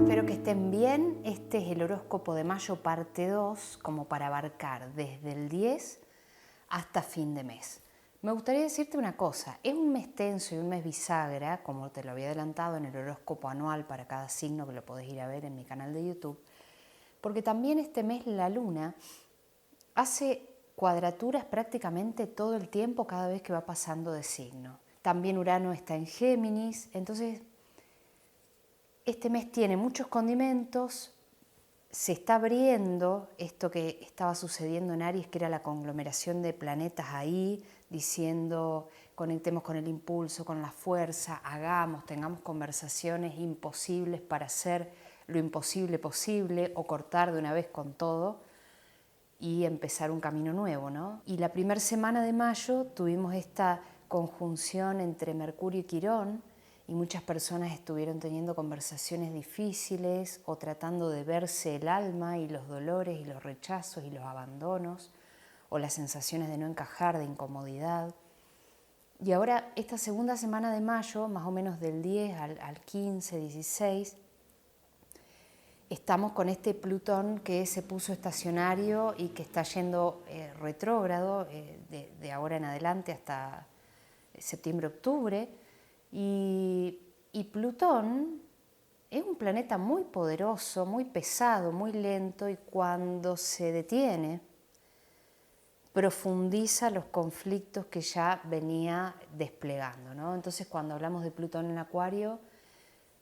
Espero que estén bien. Este es el horóscopo de mayo parte 2, como para abarcar desde el 10 hasta fin de mes. Me gustaría decirte una cosa, es un mes tenso y un mes bisagra, como te lo había adelantado en el horóscopo anual para cada signo, que lo podés ir a ver en mi canal de YouTube, porque también este mes la luna hace cuadraturas prácticamente todo el tiempo cada vez que va pasando de signo. También Urano está en Géminis, entonces este mes tiene muchos condimentos, se está abriendo esto que estaba sucediendo en Aries, que era la conglomeración de planetas ahí, diciendo conectemos con el impulso, con la fuerza, tengamos conversaciones imposibles para hacer lo imposible posible o cortar de una vez con todo y empezar un camino nuevo, ¿no? Y la primera semana de mayo tuvimos esta conjunción entre Mercurio y Quirón, y muchas personas estuvieron teniendo conversaciones difíciles o tratando de verse el alma y los dolores y los rechazos y los abandonos o las sensaciones de no encajar, de incomodidad. Y ahora esta segunda semana de mayo, más o menos del 10 al 15, 16, estamos con este Plutón que se puso estacionario y que está yendo retrógrado de ahora en adelante hasta septiembre-octubre. Y Plutón es un planeta muy poderoso, muy pesado, muy lento, y cuando se detiene, profundiza los conflictos que ya venía desplegando, ¿no? Entonces, cuando hablamos de Plutón en Acuario,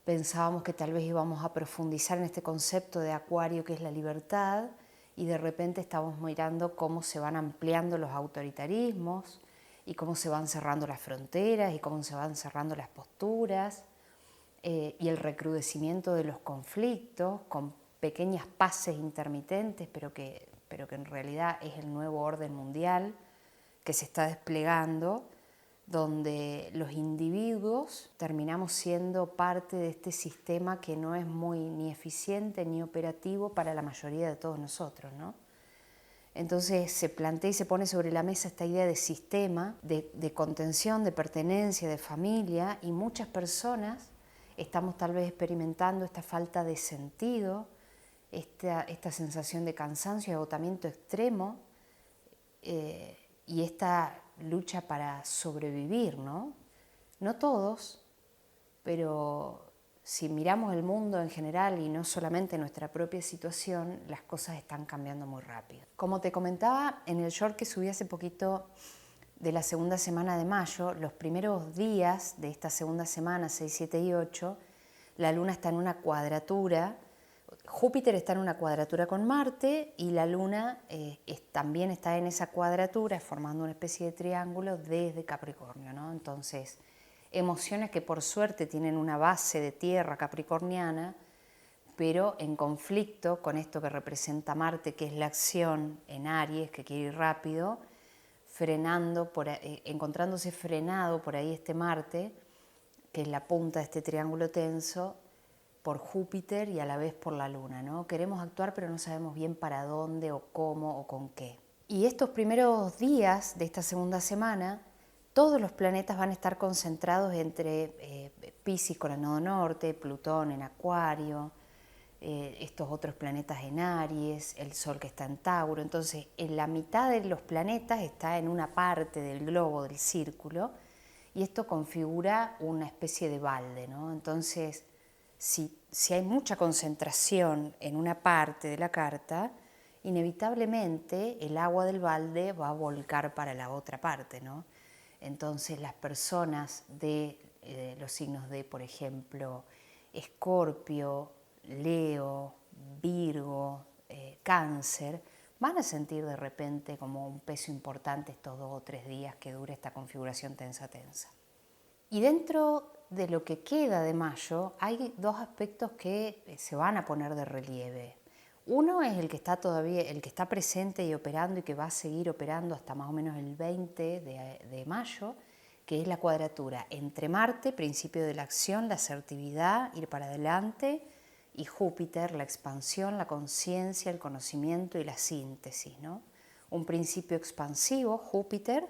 pensábamos que tal vez íbamos a profundizar en este concepto de Acuario, que es la libertad, y de repente estamos mirando cómo se van ampliando los autoritarismos, y cómo se van cerrando las fronteras y cómo se van cerrando las posturas y el recrudecimiento de los conflictos con pequeñas paces intermitentes, pero que en realidad es el nuevo orden mundial que se está desplegando, donde los individuos terminamos siendo parte de este sistema que no es muy ni eficiente ni operativo para la mayoría de todos nosotros, ¿no? Entonces se plantea y se pone sobre la mesa esta idea de sistema, de contención, de pertenencia, de familia, y muchas personas estamos tal vez experimentando esta falta de sentido, esta sensación de cansancio y agotamiento extremo y esta lucha para sobrevivir, ¿no? No todos, pero si miramos el mundo en general y no solamente nuestra propia situación, las cosas están cambiando muy rápido. Como te comentaba en el short que subí hace poquito de la segunda semana de mayo, los primeros días de esta segunda semana, 6, 7 y 8, la luna está en una cuadratura, Júpiter está en una cuadratura con Marte y la luna también está en esa cuadratura formando una especie de triángulo desde Capricornio, ¿no? Entonces, emociones que por suerte tienen una base de tierra capricorniana, pero en conflicto con esto que representa Marte, que es la acción en Aries, que quiere ir rápido, encontrándose frenado por ahí este Marte, que es la punta de este triángulo tenso, por Júpiter y a la vez por la Luna, ¿no? Queremos actuar pero no sabemos bien para dónde o cómo o con qué. Y estos primeros días de esta segunda semana, todos los planetas van a estar concentrados entre Piscis con el nodo norte, Plutón en Acuario, estos otros planetas en Aries, el Sol que está en Tauro. Entonces, en la mitad de los planetas está en una parte del globo, del círculo, y esto configura una especie de balde, ¿no? Entonces, si hay mucha concentración en una parte de la carta, inevitablemente el agua del balde va a volcar para la otra parte, ¿no? Entonces las personas de los signos de, por ejemplo, Escorpio, Leo, Virgo, Cáncer, van a sentir de repente como un peso importante estos 2 o 3 días que dure esta configuración tensa-tensa. Y dentro de lo que queda de mayo hay 2 aspectos que se van a poner de relieve. Uno es el que está todavía, el que está presente y operando y que va a seguir operando hasta más o menos el 20 de mayo, que es la cuadratura entre Marte, principio de la acción, la asertividad, ir para adelante, y Júpiter, la expansión, la conciencia, el conocimiento y la síntesis, ¿no? Un principio expansivo, Júpiter,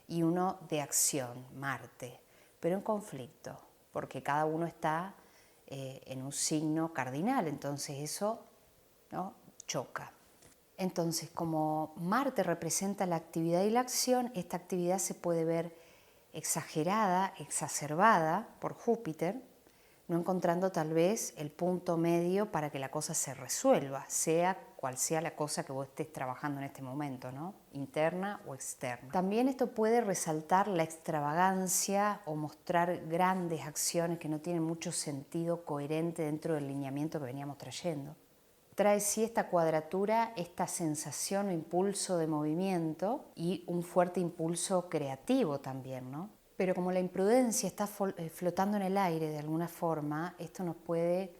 y uno de acción, Marte, pero en conflicto, porque cada uno está en un signo cardinal, entonces eso, ¿no?, choca. Entonces, como Marte representa la actividad y la acción, esta actividad se puede ver exagerada, exacerbada por Júpiter, no encontrando tal vez el punto medio para que la cosa se resuelva, sea cual sea la cosa que vos estés trabajando en este momento, ¿no?, interna o externa. También esto puede resaltar la extravagancia o mostrar grandes acciones que no tienen mucho sentido coherente dentro del lineamiento que veníamos trayendo. Trae sí esta cuadratura, esta sensación o impulso de movimiento y un fuerte impulso creativo también, ¿no? Pero como la imprudencia está flotando en el aire de alguna forma, esto nos puede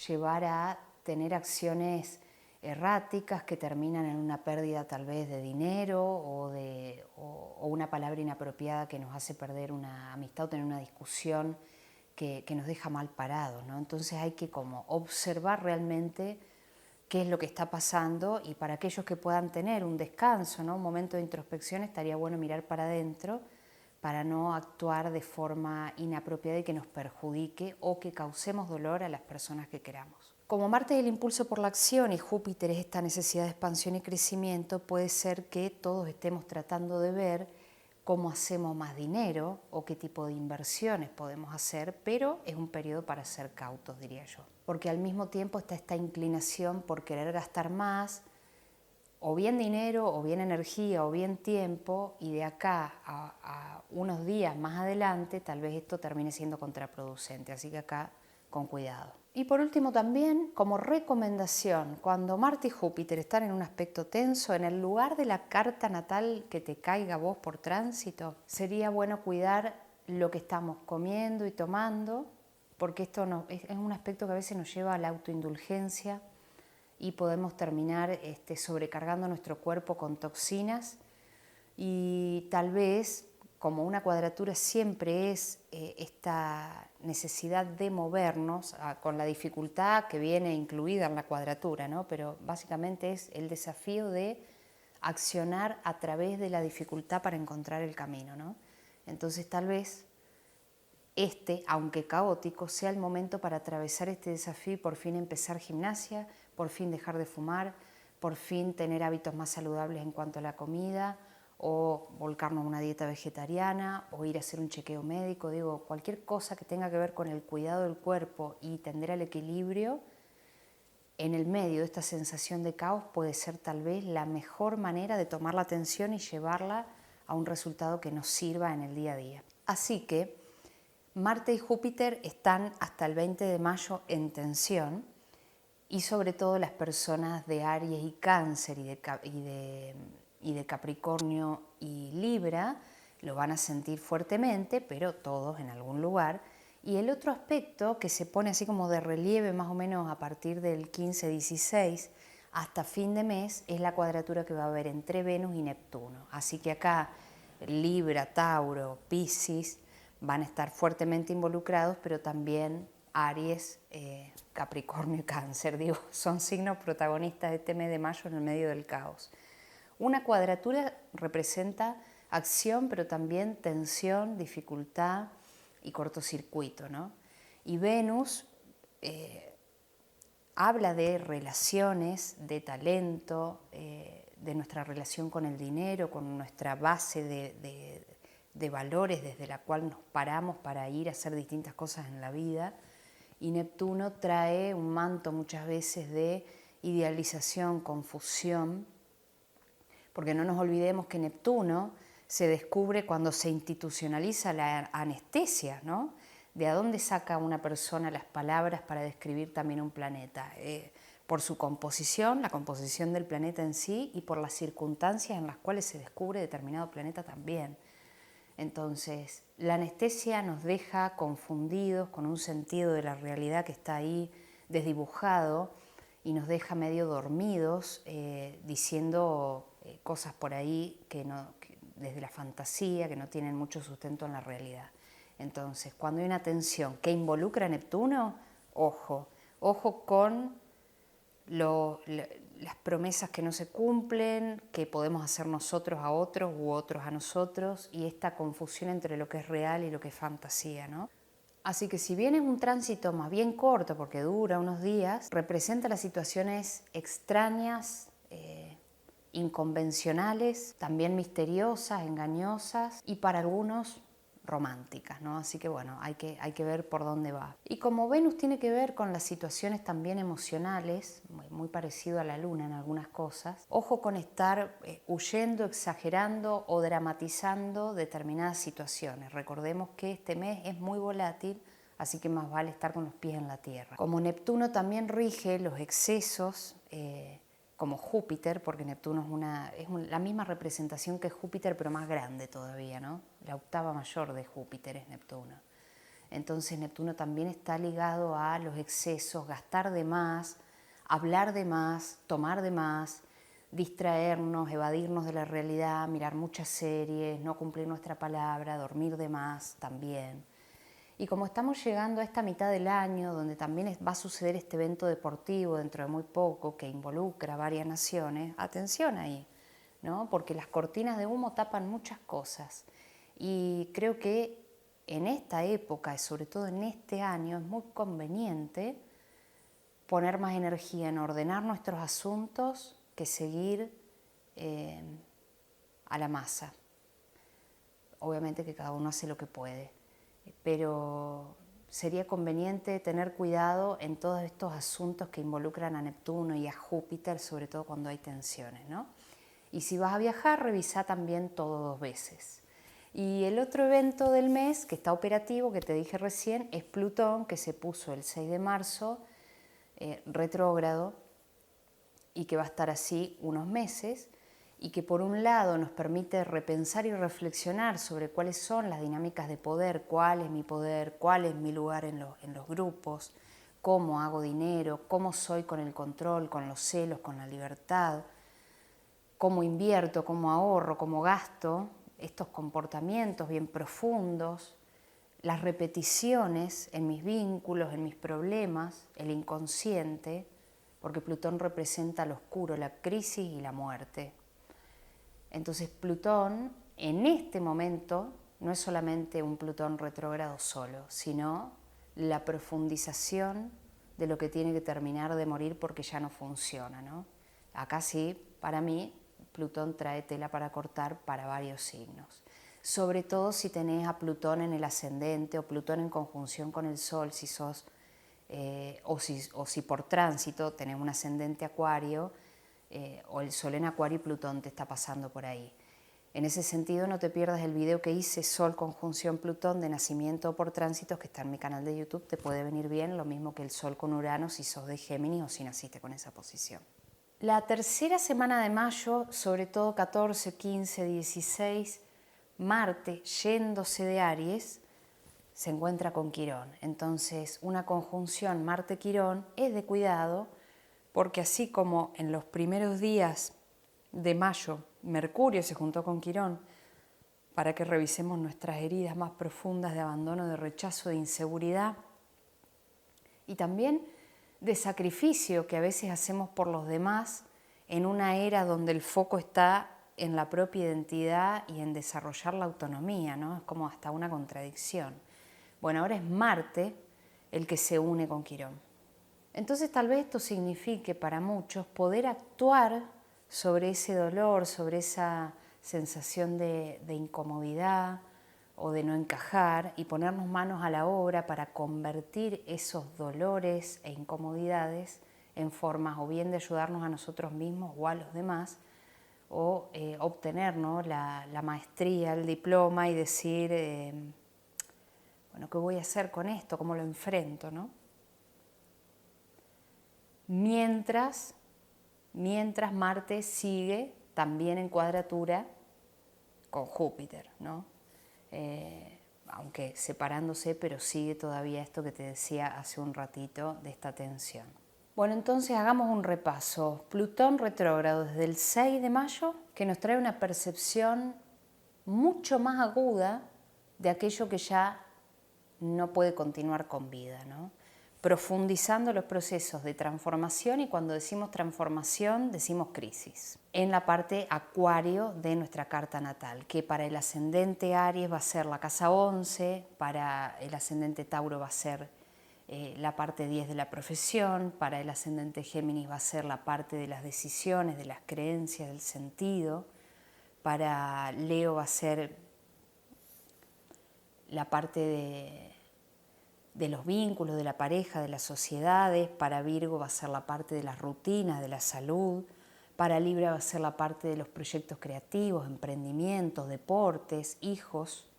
llevar a tener acciones erráticas que terminan en una pérdida tal vez de dinero o una palabra inapropiada que nos hace perder una amistad o tener una discusión que nos deja mal parados, ¿no? Entonces hay que como observar realmente qué es lo que está pasando, y para aquellos que puedan tener un descanso, ¿no?, un momento de introspección, estaría bueno mirar para adentro para no actuar de forma inapropiada y que nos perjudique o que causemos dolor a las personas que queramos. Como Marte es el impulso por la acción y Júpiter es esta necesidad de expansión y crecimiento, puede ser que todos estemos tratando de ver cómo hacemos más dinero o qué tipo de inversiones podemos hacer, pero es un periodo para ser cautos, diría yo. Porque al mismo tiempo está esta inclinación por querer gastar más, o bien dinero, o bien energía, o bien tiempo, y de acá a unos días más adelante tal vez esto termine siendo contraproducente, así que acá con cuidado. Y por último también, como recomendación, cuando Marte y Júpiter están en un aspecto tenso, en el lugar de la carta natal que te caiga a vos por tránsito, sería bueno cuidar lo que estamos comiendo y tomando, porque esto es un aspecto que a veces nos lleva a la autoindulgencia, y podemos terminar sobrecargando nuestro cuerpo con toxinas, y tal vez, como una cuadratura siempre es esta necesidad de movernos, con la dificultad que viene incluida en la cuadratura, ¿no?, pero básicamente es el desafío de accionar a través de la dificultad para encontrar el camino, ¿no? Entonces tal vez aunque caótico, sea el momento para atravesar este desafío y por fin empezar gimnasia, por fin dejar de fumar, por fin tener hábitos más saludables en cuanto a la comida, o volcarnos a una dieta vegetariana, o ir a hacer un chequeo médico. Digo, cualquier cosa que tenga que ver con el cuidado del cuerpo y tender al equilibrio en el medio de esta sensación de caos puede ser tal vez la mejor manera de tomar la atención y llevarla a un resultado que nos sirva en el día a día. Así que Marte y Júpiter están hasta el 20 de mayo en tensión, y sobre todo las personas de Aries y Cáncer y de Capricornio y Libra lo van a sentir fuertemente, pero todos en algún lugar. Y el otro aspecto que se pone así como de relieve más o menos a partir del 15-16 hasta fin de mes es la cuadratura que va a haber entre Venus y Neptuno. Así que acá Libra, Tauro, Piscis van a estar fuertemente involucrados, pero también Aries, Capricornio y Cáncer, digo, son signos protagonistas de este mes de mayo en el medio del caos. Una cuadratura representa acción, pero también tensión, dificultad y cortocircuito, ¿no? Y Venus habla de relaciones, de talento, de nuestra relación con el dinero, con nuestra base de valores desde la cual nos paramos para ir a hacer distintas cosas en la vida. Y Neptuno trae un manto muchas veces de idealización, confusión, porque no nos olvidemos que Neptuno se descubre cuando se institucionaliza la anestesia, ¿no? ¿De a dónde saca una persona las palabras para describir también un planeta? Por su composición, la composición del planeta en sí, y por las circunstancias en las cuales se descubre determinado planeta también. Entonces, la anestesia nos deja confundidos con un sentido de la realidad que está ahí desdibujado, y nos deja medio dormidos diciendo cosas por ahí que desde la fantasía, que no tienen mucho sustento en la realidad. Entonces, cuando hay una tensión que involucra a Neptuno, ojo con las promesas que no se cumplen, que podemos hacer nosotros a otros u otros a nosotros, y esta confusión entre lo que es real y lo que es fantasía, ¿no? Así que si bien es un tránsito más bien corto, porque dura unos días, representa las situaciones extrañas, inconvencionales, también misteriosas, engañosas y para algunos románticas, ¿no? Así que bueno, hay que ver por dónde va. Y como Venus tiene que ver con las situaciones también emocionales, muy parecido a la Luna en algunas cosas, ojo con estar huyendo, exagerando o dramatizando determinadas situaciones. Recordemos que este mes es muy volátil, así que más vale estar con los pies en la tierra. Como Neptuno también rige los excesos, como Júpiter, porque Neptuno es la misma representación que Júpiter, pero más grande todavía, ¿no? La octava mayor de Júpiter es Neptuno. Entonces Neptuno también está ligado a los excesos, gastar de más, hablar de más, tomar de más, distraernos, evadirnos de la realidad, mirar muchas series, no cumplir nuestra palabra, dormir de más también. Y como estamos llegando a esta mitad del año, donde también va a suceder este evento deportivo dentro de muy poco, que involucra a varias naciones, atención ahí, ¿no? Porque las cortinas de humo tapan muchas cosas. Y creo que en esta época, y sobre todo en este año, es muy conveniente poner más energía en ordenar nuestros asuntos que seguir a la masa. Obviamente que cada uno hace lo que puede, pero sería conveniente tener cuidado en todos estos asuntos que involucran a Neptuno y a Júpiter, sobre todo cuando hay tensiones, ¿no? Y si vas a viajar, revisa también todo 2 veces. Y el otro evento del mes que está operativo, que te dije recién, es Plutón, que se puso el 6 de marzo, retrógrado, y que va a estar así unos meses, y que por un lado nos permite repensar y reflexionar sobre cuáles son las dinámicas de poder, cuál es mi poder, cuál es mi lugar en los grupos, cómo hago dinero, cómo soy con el control, con los celos, con la libertad, cómo invierto, cómo ahorro, cómo gasto, estos comportamientos bien profundos, las repeticiones en mis vínculos, en mis problemas, el inconsciente, porque Plutón representa lo oscuro, la crisis y la muerte. Entonces Plutón en este momento no es solamente un Plutón retrógrado solo, sino la profundización de lo que tiene que terminar de morir porque ya no funciona, ¿no? Acá sí, para mí, Plutón trae tela para cortar para varios signos. Sobre todo si tenés a Plutón en el ascendente o Plutón en conjunción con el Sol, si sos, o si por tránsito tenés un ascendente Acuario, o el Sol en Acuario y Plutón te está pasando por ahí. En ese sentido, no te pierdas el video que hice Sol conjunción Plutón de nacimiento o por tránsitos, que está en mi canal de YouTube. Te puede venir bien, lo mismo que el Sol con Urano si sos de Géminis o si naciste con esa posición. La tercera semana de mayo, sobre todo 14, 15, 16, Marte yéndose de Aries, se encuentra con Quirón. Entonces, una conjunción Marte-Quirón es de cuidado, porque así como en los primeros días de mayo Mercurio se juntó con Quirón para que revisemos nuestras heridas más profundas de abandono, de rechazo, de inseguridad y también de sacrificio que a veces hacemos por los demás en una era donde el foco está en la propia identidad y en desarrollar la autonomía, ¿no? Es como hasta una contradicción. Bueno, ahora es Marte el que se une con Quirón. Entonces tal vez esto signifique para muchos poder actuar sobre ese dolor, sobre esa sensación de incomodidad o de no encajar y ponernos manos a la obra para convertir esos dolores e incomodidades en formas o bien de ayudarnos a nosotros mismos o a los demás o obtener, ¿no?, la maestría, el diploma y decir, bueno, ¿qué voy a hacer con esto? ¿Cómo lo enfrento, no? Mientras Marte sigue también en cuadratura con Júpiter, ¿no? Aunque separándose, pero sigue todavía esto que te decía hace un ratito de esta tensión. Bueno, entonces hagamos un repaso. Plutón retrógrado desde el 6 de mayo, que nos trae una percepción mucho más aguda de aquello que ya no puede continuar con vida, ¿no? profundizando los procesos de transformación, y cuando decimos transformación decimos crisis, en la parte Acuario de nuestra carta natal, que para el ascendente Aries va a ser la casa 11, para el ascendente Tauro va a ser la parte 10 de la profesión, para el ascendente Géminis va a ser la parte de las decisiones, de las creencias, del sentido, para Leo va a ser la parte de los vínculos, de la pareja, de las sociedades, para Virgo va a ser la parte de las rutinas, de la salud, para Libra va a ser la parte de los proyectos creativos, emprendimientos, deportes, hijos,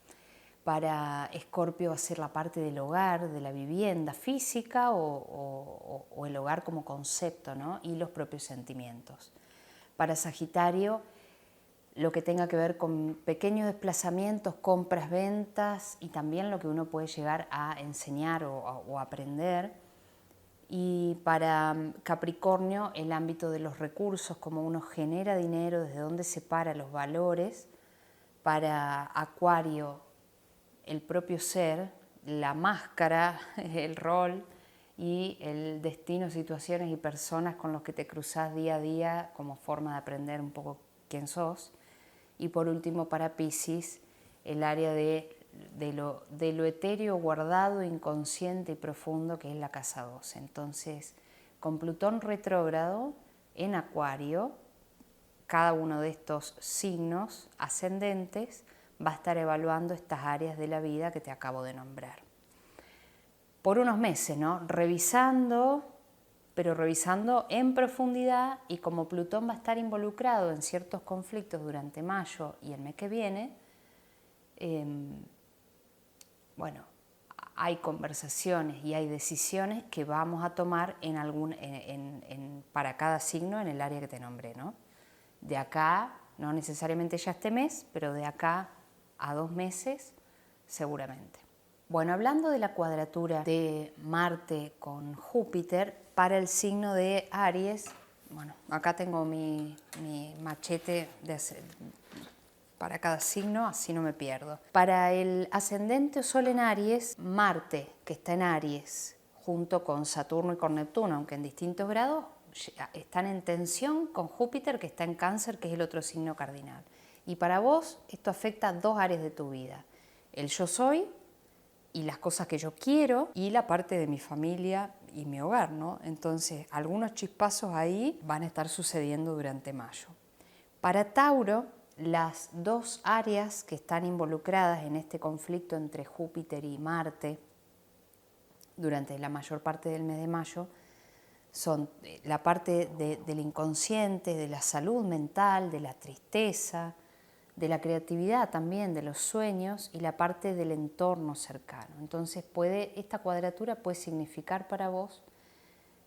para Escorpio va a ser la parte del hogar, de la vivienda física o el hogar como concepto, ¿no? Y los propios sentimientos. Para Sagitario, lo que tenga que ver con pequeños desplazamientos, compras, ventas y también lo que uno puede llegar a enseñar o aprender. Y para Capricornio, el ámbito de los recursos, cómo uno genera dinero, desde dónde separa los valores. Para Acuario, el propio ser, la máscara, el rol y el destino, situaciones y personas con los que te cruzas día a día como forma de aprender un poco quién sos. Y por último, para Piscis, el área de lo etéreo, guardado, inconsciente y profundo, que es la casa 12. Entonces, con Plutón retrógrado en Acuario, cada uno de estos signos ascendentes va a estar evaluando estas áreas de la vida que te acabo de nombrar. Por unos meses, ¿no? Revisando, pero revisando en profundidad, y como Plutón va a estar involucrado en ciertos conflictos durante mayo y el mes que viene, bueno, hay conversaciones y hay decisiones que vamos a tomar para cada signo en el área que te nombré, ¿no? De acá, no necesariamente ya este mes, pero de acá a 2 meses seguramente. Bueno, hablando de la cuadratura de Marte con Júpiter para el signo de Aries, bueno, acá tengo mi machete para cada signo, así no me pierdo. Para el ascendente o Sol en Aries, Marte, que está en Aries, junto con Saturno y con Neptuno, aunque en distintos grados, están en tensión con Júpiter, que está en Cáncer, que es el otro signo cardinal. Y para vos esto afecta a 2 áreas de tu vida: el yo soy y las cosas que yo quiero, y la parte de mi familia y mi hogar, ¿no? Entonces, algunos chispazos ahí van a estar sucediendo durante mayo. Para Tauro, las 2 áreas que están involucradas en este conflicto entre Júpiter y Marte durante la mayor parte del mes de mayo son la parte del inconsciente, de la salud mental, de la tristeza, de la creatividad también, de los sueños, y la parte del entorno cercano. Entonces esta cuadratura puede significar para vos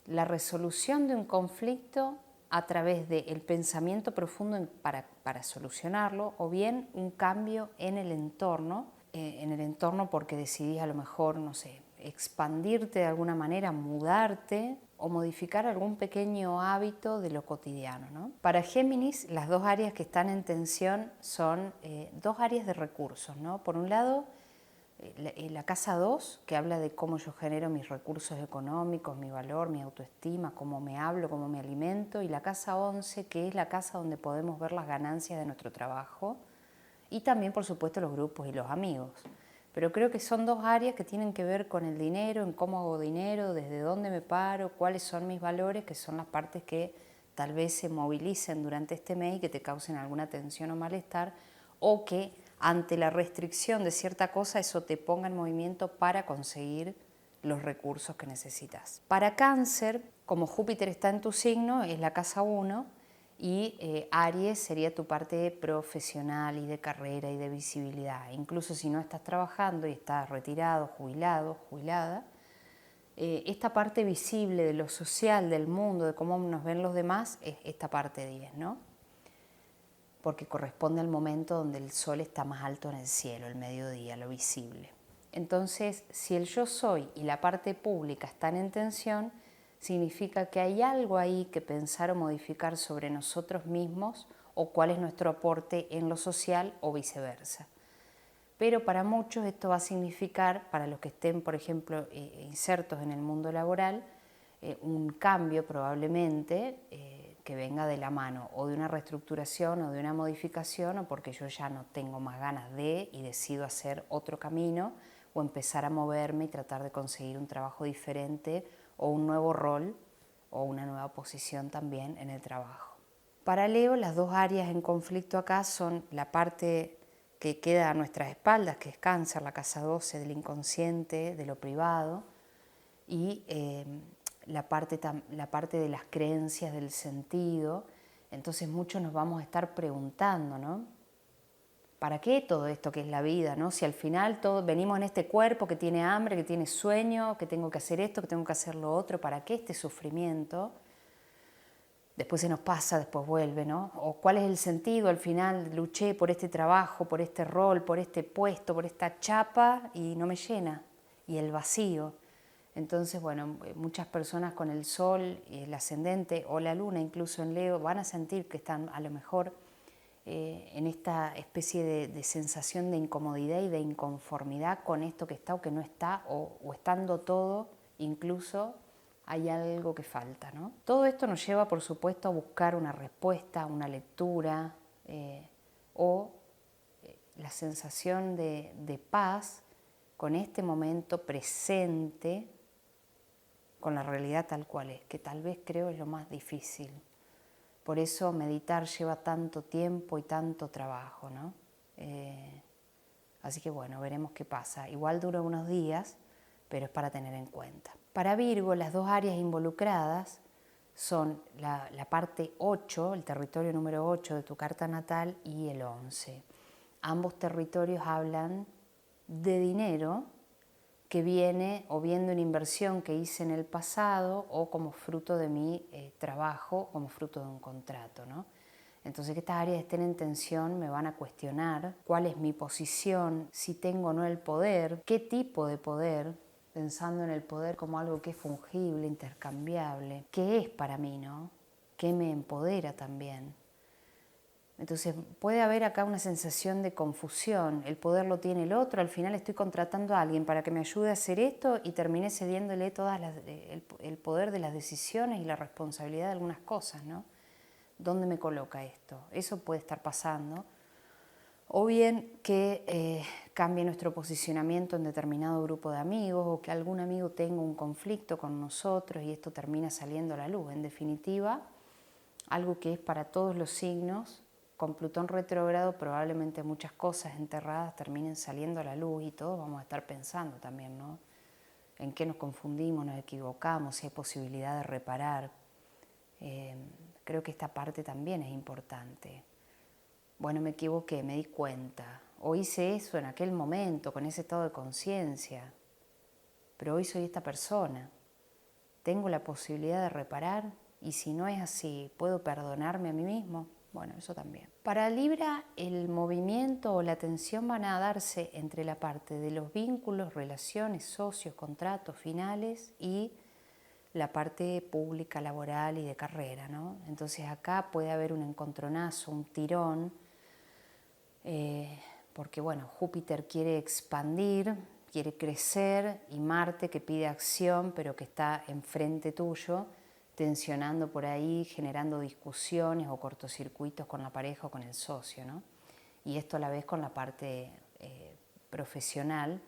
la resolución de un conflicto a través del pensamiento profundo para solucionarlo, o bien un cambio en el entorno porque decidís a lo mejor, no sé, expandirte de alguna manera, mudarte o modificar algún pequeño hábito de lo cotidiano, ¿no? Para Géminis, las 2 áreas que están en tensión son 2 áreas de recursos, ¿no? Por un lado, la casa 2, que habla de cómo yo genero mis recursos económicos, mi valor, mi autoestima, cómo me hablo, cómo me alimento, y la casa 11, que es la casa donde podemos ver las ganancias de nuestro trabajo, y también, por supuesto, los grupos y los amigos. Pero creo que son 2 áreas que tienen que ver con el dinero, en cómo hago dinero, desde dónde me paro, cuáles son mis valores, que son las partes que tal vez se movilicen durante este mes y que te causen alguna tensión o malestar, o que ante la restricción de cierta cosa eso te ponga en movimiento para conseguir los recursos que necesitas. Para Cáncer, como Júpiter está en tu signo, es la casa 1, y Aries sería tu parte profesional y de carrera y de visibilidad. Incluso si no estás trabajando y estás retirado, jubilado, jubilada, esta parte visible de lo social, del mundo, de cómo nos ven los demás, es esta parte 10, ¿no? Porque corresponde al momento donde el sol está más alto en el cielo, el mediodía, lo visible. Entonces, si el yo soy y la parte pública están en tensión, significa que hay algo ahí que pensar o modificar sobre nosotros mismos, o cuál es nuestro aporte en lo social o viceversa. Pero para muchos esto va a significar, para los que estén, por ejemplo, insertos en el mundo laboral, un cambio probablemente que venga de la mano o de una reestructuración o de una modificación, o porque yo ya no tengo más ganas de y decido hacer otro camino o empezar a moverme y tratar de conseguir un trabajo diferente o un nuevo rol o una nueva posición también en el trabajo. Para Leo, las dos áreas en conflicto acá son la parte que queda a nuestras espaldas, que es Cáncer, la casa 12 del inconsciente, de lo privado, y la parte de las creencias, del sentido. Entonces muchos nos vamos a estar preguntando, ¿no? ¿Para qué todo esto que es la vida, ¿no? Si al final todos venimos en este cuerpo que tiene hambre, que tiene sueño, que tengo que hacer esto, que tengo que hacer lo otro, ¿para qué este sufrimiento? Después se nos pasa, después vuelve, ¿no? O cuál es el sentido, al final luché por este trabajo, por este rol, por este puesto, por esta chapa y no me llena, y el vacío. Entonces, bueno, muchas personas con el sol, el ascendente o la luna, incluso en Leo, van a sentir que están a lo mejor en esta especie de sensación de incomodidad y de inconformidad con esto que está o que no está, o estando todo, incluso hay algo que falta, ¿no? Todo esto nos lleva, por supuesto, a buscar una respuesta, una lectura o la sensación de paz con este momento presente, con la realidad tal cual es, que tal vez creo es lo más difícil. Por eso meditar lleva tanto tiempo y tanto trabajo, ¿no? Así que bueno, veremos qué pasa. Igual dura unos días, pero es para tener en cuenta. Para Virgo, las dos áreas involucradas son la parte 8, el territorio número 8 de tu carta natal, y el 11. Ambos territorios hablan de dinero que viene o bien de una inversión que hice en el pasado o como fruto de mi trabajo, como fruto de un contrato, ¿no? Entonces, que estas áreas estén en tensión me van a cuestionar cuál es mi posición, si tengo o no el poder, qué tipo de poder, pensando en el poder como algo que es fungible, intercambiable, qué es para mí, ¿no? ¿Qué me empodera también? Entonces puede haber acá una sensación de confusión, el poder lo tiene el otro, al final estoy contratando a alguien para que me ayude a hacer esto y terminé cediéndole el poder de las decisiones y la responsabilidad de algunas cosas, ¿no? ¿Dónde me coloca esto? Eso puede estar pasando. O bien que cambie nuestro posicionamiento en determinado grupo de amigos o que algún amigo tenga un conflicto con nosotros y esto termina saliendo a la luz. En definitiva, algo que es para todos los signos. Con Plutón retrógrado probablemente muchas cosas enterradas terminen saliendo a la luz y todos vamos a estar pensando también, ¿no? En qué nos confundimos, nos equivocamos, si hay posibilidad de reparar. Creo que esta parte también es importante. Bueno, me equivoqué, me di cuenta. O hice eso en aquel momento, con ese estado de conciencia. Pero hoy soy esta persona. ¿Tengo la posibilidad de reparar? Y si no es así, ¿puedo perdonarme a mí mismo? Bueno, eso también. Para Libra, el movimiento o la tensión van a darse entre la parte de los vínculos, relaciones, socios, contratos, finales y la parte pública, laboral y de carrera, ¿no? Entonces acá puede haber un encontronazo, un tirón, porque bueno, Júpiter quiere expandir, quiere crecer, y Marte que pide acción pero que está enfrente tuyo, tensionando por ahí, generando discusiones o cortocircuitos con la pareja o con el socio, ¿no? Y esto a la vez con la parte profesional,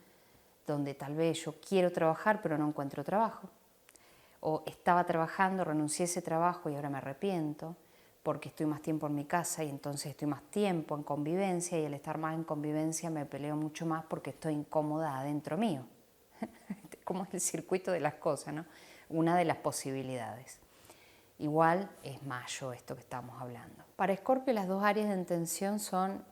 donde tal vez yo quiero trabajar pero no encuentro trabajo, o estaba trabajando, renuncié a ese trabajo y ahora me arrepiento porque estoy más tiempo en mi casa y entonces estoy más tiempo en convivencia, y al estar más en convivencia me peleo mucho más porque estoy incómoda adentro mío. Como es el circuito de las cosas, ¿no? Una de las posibilidades. Igual es mayo esto que estamos hablando. Para Escorpio, las dos áreas de intención son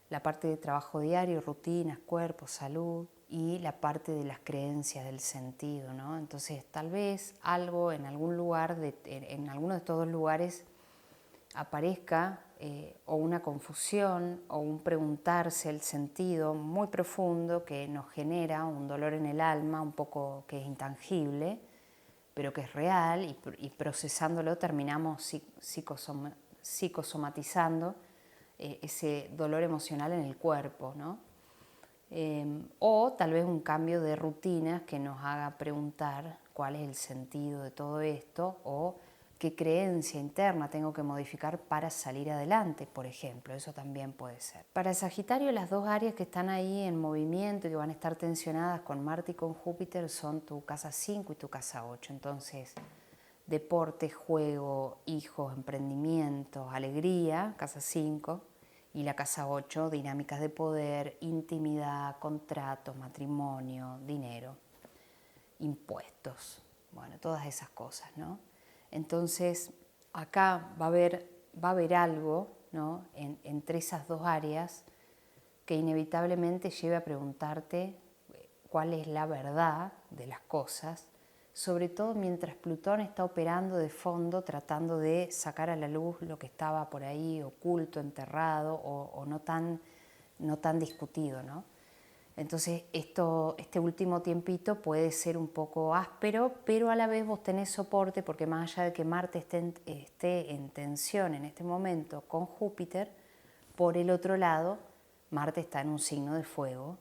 la parte de trabajo diario, rutinas, cuerpo, salud, y la parte de las creencias, del sentido, ¿no? Entonces tal vez algo en algún lugar, en alguno de estos dos lugares aparezca o una confusión o un preguntarse el sentido muy profundo que nos genera un dolor en el alma, un poco que es intangible, pero que es real, y procesándolo terminamos psicosomatizando ese dolor emocional en el cuerpo, ¿no? o tal vez un cambio de rutinas que nos haga preguntar cuál es el sentido de todo esto o qué creencia interna tengo que modificar para salir adelante, por ejemplo. Eso también puede ser. Para Sagitario, las dos áreas que están ahí en movimiento y que van a estar tensionadas con Marte y con Júpiter son tu casa 5 y tu casa 8. Entonces, deporte, juego, hijos, emprendimientos, alegría, casa 5, y la casa 8, dinámicas de poder, intimidad, contratos, matrimonio, dinero, impuestos, bueno, todas esas cosas, ¿no? Entonces, acá va a haber algo, ¿no?, entre esas dos áreas que inevitablemente lleve a preguntarte cuál es la verdad de las cosas, sobre todo mientras Plutón está operando de fondo, tratando de sacar a la luz lo que estaba por ahí oculto, enterrado o no tan discutido, ¿no? Entonces este último tiempito puede ser un poco áspero, pero a la vez vos tenés soporte, porque más allá de que Marte esté en tensión en este momento con Júpiter, por el otro lado, Marte está en un signo de fuego,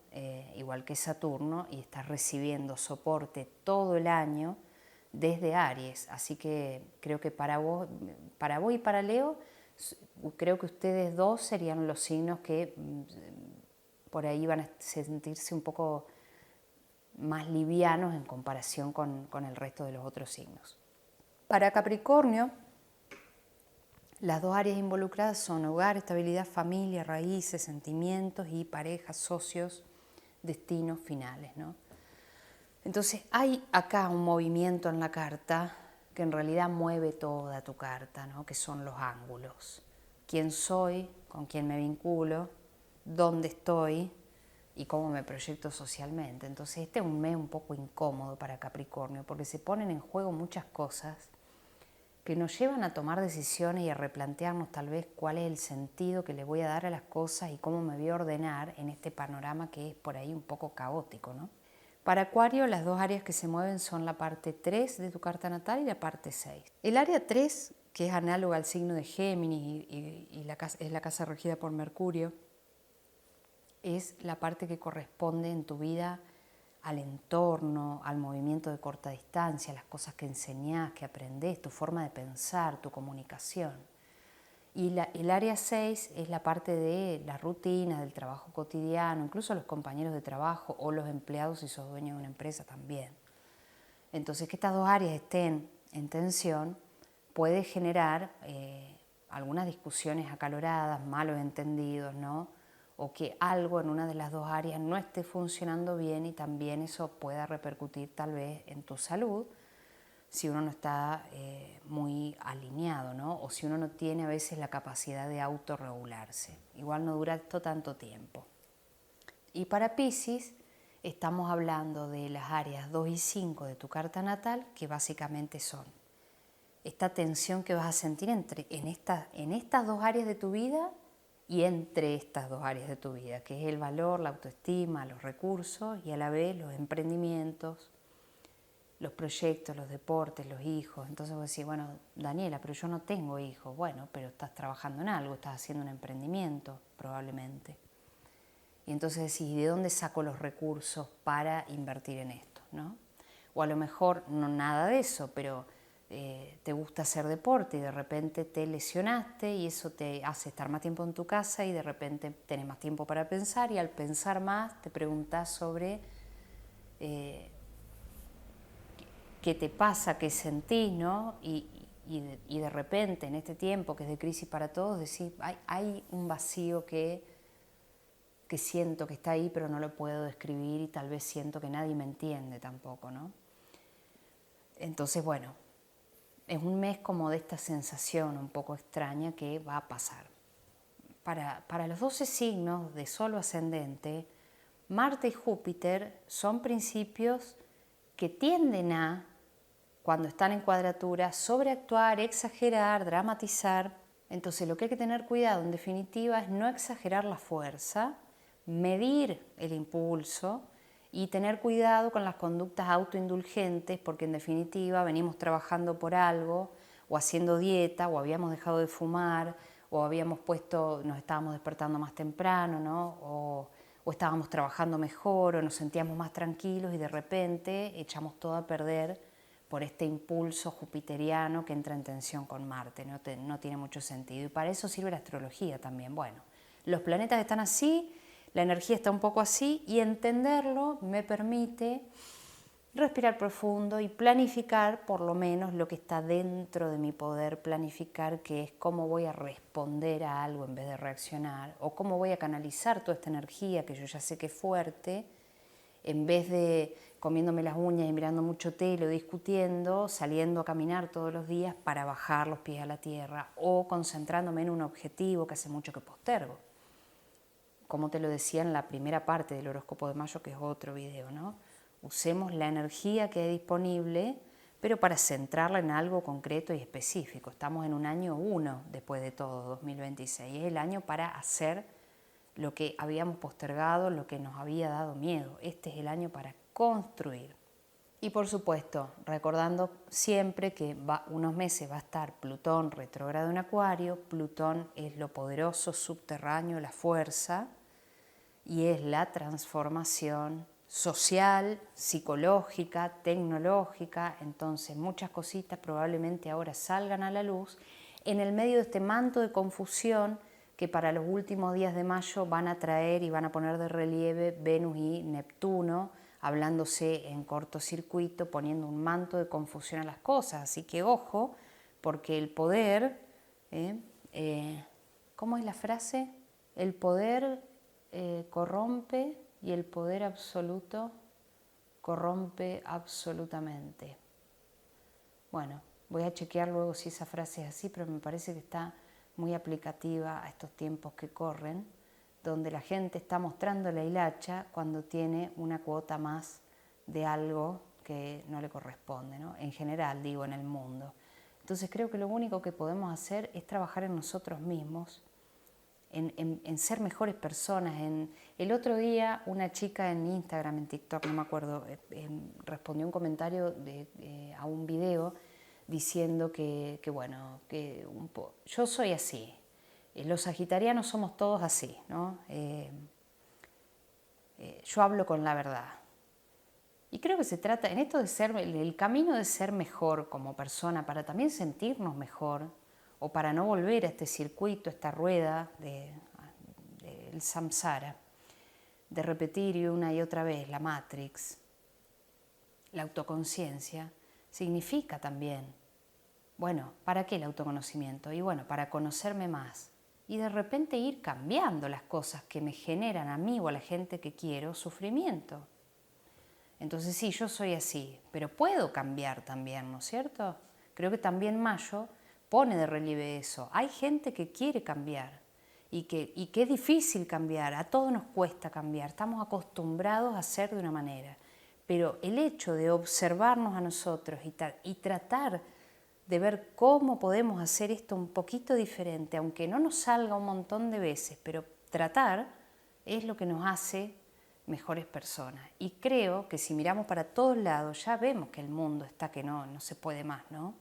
igual que Saturno, y está recibiendo soporte todo el año desde Aries. Así que creo que para vos y para Leo, creo que ustedes dos serían los signos que por ahí van a sentirse un poco más livianos en comparación con el resto de los otros signos. Para Capricornio, las dos áreas involucradas son hogar, estabilidad, familia, raíces, sentimientos y parejas, socios, destinos finales, ¿no? Entonces hay acá un movimiento en la carta que en realidad mueve toda tu carta, ¿no?, que son los ángulos. ¿Quién soy? ¿Con quién me vinculo? ¿Dónde estoy? Y cómo me proyecto socialmente. Entonces este es un mes un poco incómodo para Capricornio porque se ponen en juego muchas cosas que nos llevan a tomar decisiones y a replantearnos tal vez cuál es el sentido que le voy a dar a las cosas y cómo me voy a ordenar en este panorama que es por ahí un poco caótico, ¿no? Para Acuario, las dos áreas que se mueven son la parte 3 de tu carta natal y la parte 6. El área 3, que es análoga al signo de Géminis y es la casa regida por Mercurio, es la parte que corresponde en tu vida al entorno, al movimiento de corta distancia, las cosas que enseñás, que aprendés, tu forma de pensar, tu comunicación. Y el área 6 es la parte de la rutina, del trabajo cotidiano, incluso los compañeros de trabajo o los empleados si sos dueño de una empresa también. Entonces, que estas dos áreas estén en tensión puede generar algunas discusiones acaloradas, malos entendidos, ¿no?, o que algo en una de las dos áreas no esté funcionando bien y también eso pueda repercutir tal vez en tu salud si uno no está muy alineado, ¿no?, o si uno no tiene a veces la capacidad de autorregularse. Igual no dura esto tanto tiempo. Y para Piscis estamos hablando de las áreas 2 y 5 de tu carta natal, que básicamente son esta tensión que vas a sentir en estas dos áreas de tu vida y entre estas dos áreas de tu vida, que es el valor, la autoestima, los recursos y a la vez los emprendimientos, los proyectos, los deportes, los hijos. Entonces vos decís, bueno, Daniela, pero yo no tengo hijos. Bueno, pero estás trabajando en algo, estás haciendo un emprendimiento probablemente. Y entonces decís, ¿de dónde saco los recursos para invertir en esto?, ¿no? O a lo mejor no nada de eso, pero te gusta hacer deporte y de repente te lesionaste y eso te hace estar más tiempo en tu casa y de repente tenés más tiempo para pensar y al pensar más te preguntás sobre qué te pasa, qué sentís, ¿no? Y de repente en este tiempo que es de crisis para todos decís, hay un vacío que siento que está ahí pero no lo puedo describir y tal vez siento que nadie me entiende tampoco, ¿no? Entonces, bueno, es un mes como de esta sensación un poco extraña que va a pasar. Para los 12 signos de Sol o ascendente, Marte y Júpiter son principios que tienden a, cuando están en cuadratura, sobreactuar, exagerar, dramatizar. Entonces lo que hay que tener cuidado en definitiva es no exagerar la fuerza, medir el impulso y tener cuidado con las conductas autoindulgentes, porque en definitiva venimos trabajando por algo, o haciendo dieta, o habíamos dejado de fumar, o habíamos nos estábamos despertando más temprano, ¿no? O o estábamos trabajando mejor, o nos sentíamos más tranquilos y de repente echamos todo a perder por este impulso jupiteriano que entra en tensión con Marte, no tiene mucho sentido. Y para eso sirve la astrología también. Bueno, los planetas están así, la energía está un poco así, y entenderlo me permite respirar profundo y planificar por lo menos lo que está dentro de mi poder planificar, que es cómo voy a responder a algo en vez de reaccionar, o cómo voy a canalizar toda esta energía que yo ya sé que es fuerte, en vez de comiéndome las uñas y mirando mucho tele o discutiendo, saliendo a caminar todos los días para bajar los pies a la tierra, o concentrándome en un objetivo que hace mucho que postergo. Como te lo decía en la primera parte del horóscopo de mayo, que es otro video, ¿no? Usemos la energía que hay disponible, pero para centrarla en algo concreto y específico. Estamos en un año 1 después de todo, 2026. Es el año para hacer lo que habíamos postergado, lo que nos había dado miedo. Este es el año para construir. Y por supuesto, recordando siempre que unos meses va a estar Plutón retrógrado en Acuario. Plutón es lo poderoso, subterráneo, la fuerza, y es la transformación social, psicológica, tecnológica. Entonces muchas cositas probablemente ahora salgan a la luz en el medio de este manto de confusión que para los últimos días de mayo van a traer y van a poner de relieve Venus y Neptuno, hablándose en cortocircuito, poniendo un manto de confusión a las cosas. Así que ojo, porque el poder, ¿cómo es la frase? El poder corrompe y el poder absoluto corrompe absolutamente. Bueno, voy a chequear luego si esa frase es así, pero me parece que está muy aplicativa a estos tiempos que corren, donde la gente está mostrando la hilacha cuando tiene una cuota más de algo que no le corresponde, ¿no? En general, digo, en el mundo. Entonces creo que lo único que podemos hacer es trabajar en nosotros mismos, en ser mejores personas. El otro día una chica en Instagram, en TikTok, no me acuerdo, respondió un comentario a un video diciendo que yo soy así, los sagitarianos somos todos así, ¿no? Yo hablo con la verdad. Y creo que se trata, en esto de ser, el camino de ser mejor como persona, para también sentirnos mejor, o para no volver a este circuito, esta rueda del samsara, de repetir una y otra vez la Matrix, la autoconciencia, significa también, bueno, ¿para qué el autoconocimiento? Y bueno, para conocerme más. Y de repente ir cambiando las cosas que me generan a mí o a la gente que quiero sufrimiento. Entonces sí, yo soy así, pero puedo cambiar también, ¿no es cierto? Creo que también Mayo pone de relieve eso. Hay gente que quiere cambiar y que es difícil cambiar, a todos nos cuesta cambiar, estamos acostumbrados a ser de una manera. Pero el hecho de observarnos a nosotros y tratar de ver cómo podemos hacer esto un poquito diferente, aunque no nos salga un montón de veces, pero tratar es lo que nos hace mejores personas. Y creo que si miramos para todos lados ya vemos que el mundo está que no se puede más, ¿no?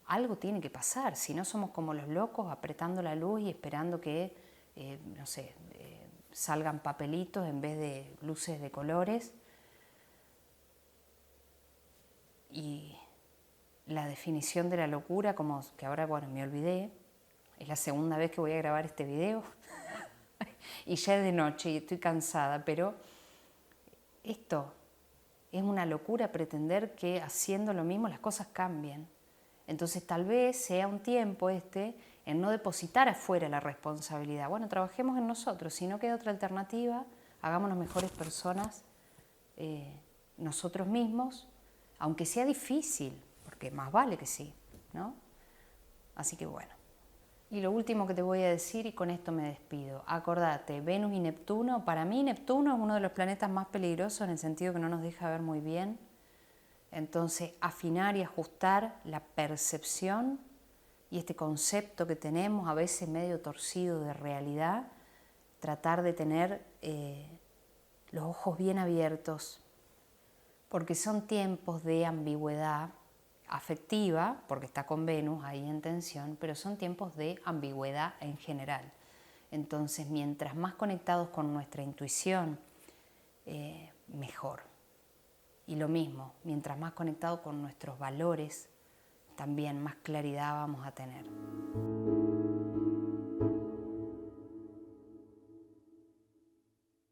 Algo tiene que pasar, si no somos como los locos apretando la luz y esperando que, salgan papelitos en vez de luces de colores. Y la definición de la locura, como que ahora, bueno, me olvidé, es la segunda vez que voy a grabar este video y ya es de noche y estoy cansada, pero esto es una locura, pretender que haciendo lo mismo las cosas cambien. Entonces tal vez sea un tiempo en no depositar afuera la responsabilidad. Bueno, trabajemos en nosotros, si no queda otra alternativa, hagámonos mejores personas nosotros mismos, aunque sea difícil, porque más vale que sí, ¿no? Así que bueno. Y lo último que te voy a decir, y con esto me despido, acordate, Venus y Neptuno, para mí Neptuno es uno de los planetas más peligrosos en el sentido que no nos deja ver muy bien. Entonces, afinar y ajustar la percepción y este concepto que tenemos, a veces medio torcido de realidad, tratar de tener los ojos bien abiertos, porque son tiempos de ambigüedad afectiva, porque está con Venus ahí en tensión, pero son tiempos de ambigüedad en general. Entonces, mientras más conectados con nuestra intuición, mejor. Y lo mismo, mientras más conectados con nuestros valores, también más claridad vamos a tener.